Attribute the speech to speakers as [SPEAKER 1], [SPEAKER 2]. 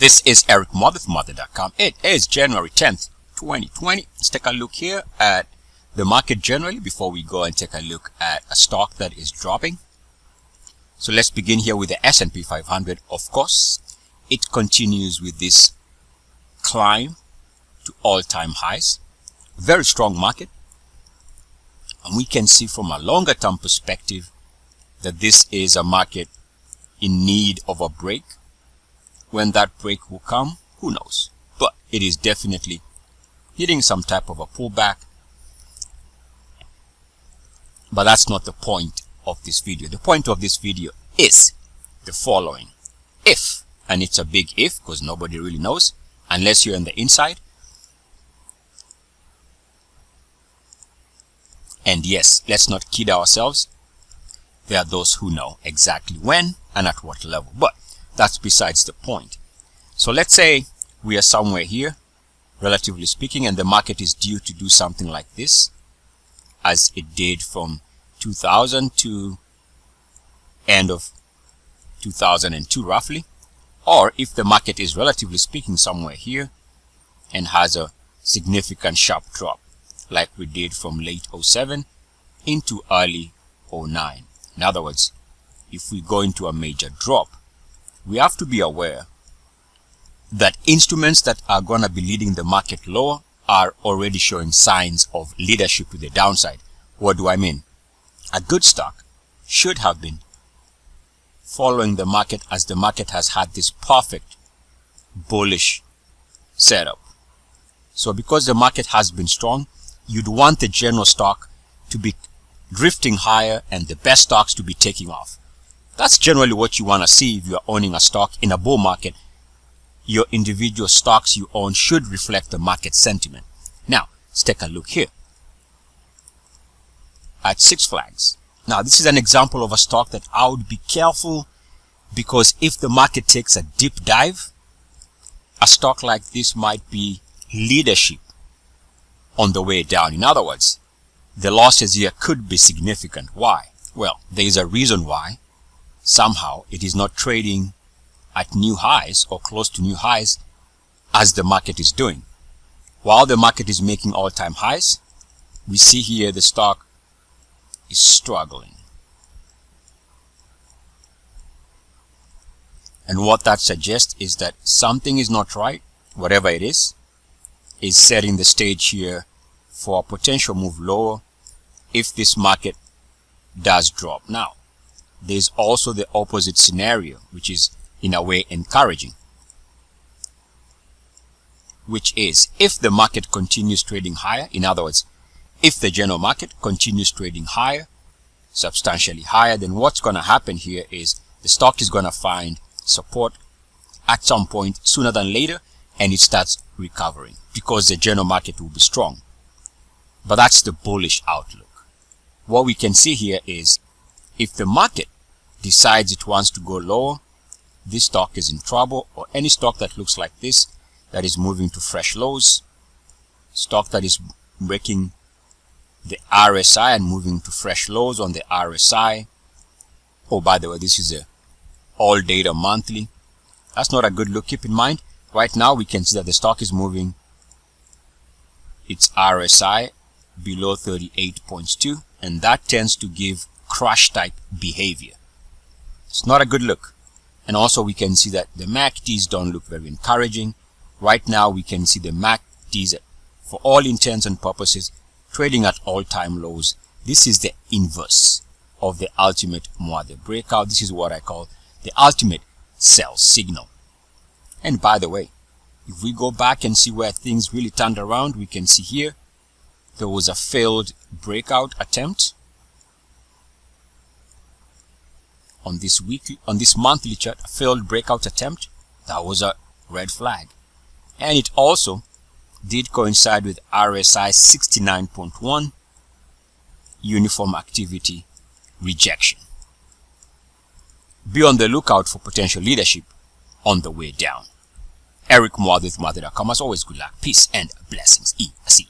[SPEAKER 1] This is Eric Muathe from Muathe.com. It is January 10th, 2020. Let's take a look here at the market generally before we go and take a look at a stock that is dropping. So let's begin here with the S&P 500. Of course, it continues with this climb to all-time highs. Very strong market. And we can see from a longer term perspective that this is a market in need of a break. When that break will come, who knows? But it is definitely hitting some type of a pullback. But that's not the point of this video. The point of this video is the following. If, and it's a big if because nobody really knows unless you're on the inside. And yes, let's not kid ourselves. There are those who know exactly when and at what level. But that's besides the point. So let's say we are somewhere here, relatively speaking, and the market is due to do something like this, as it did from 2000 to end of 2002 roughly. Or if the market is relatively speaking somewhere here and has a significant sharp drop, like we did from late 07 into early 09. In other words, if we go into a major drop, we have to be aware that instruments that are going to be leading the market lower are already showing signs of leadership to the downside. What do I mean? A good stock should have been following the market, as the market has had this perfect bullish setup. So because the market has been strong, you'd want the general stock to be drifting higher and the best stocks to be taking off. That's generally what you want to see if you are owning a stock in a bull market. Your individual stocks you own should reflect the market sentiment. Now, let's take a look here at Six Flags. Now, this is an example of a stock that I would be careful, because if the market takes a deep dive, a stock like this might be leadership on the way down. In other words, the losses here could be significant. Why? Well, there is a reason why. Somehow it is not trading at new highs or close to new highs as the market is doing. While the market is making all-time highs, we see here the stock is struggling. And what that suggests is that something is not right. Whatever it is setting the stage here for a potential move lower if this market does drop. Now, there's also the opposite scenario, which is in a way encouraging, which is if the market continues trading higher, in other words, if the general market continues trading higher, substantially higher, then what's going to happen here is the stock is going to find support at some point sooner than later, and it starts recovering because the general market will be strong. But that's the bullish outlook. What we can see here is if the market decides it wants to go lower, this stock is in trouble, or any stock that looks like this, that is moving to fresh lows, stock that is breaking the RSI and moving to fresh lows on the RSI. Oh, by the way, this is a all data monthly. That's not a good look. Keep in mind, right now we can see that the stock is moving its RSI below 38.2, and that tends to give crash type behavior. It's not a good look. And also we can see that the MACDs don't look very encouraging. Right now we can see the MACDs, for all intents and purposes, trading at all-time lows. This is the inverse of the ultimate Muathe breakout. This is what I call the ultimate sell signal. And by the way, if we go back and see where things really turned around, we can see here there was a failed breakout attempt on this monthly chart, a failed breakout attempt. That was a red flag, and it also did coincide with RSI 69.1 uniform activity rejection. Be on the lookout for potential leadership on the way down. Eric Muathe with Muathe.com. As always, good luck, peace, and blessings. EC.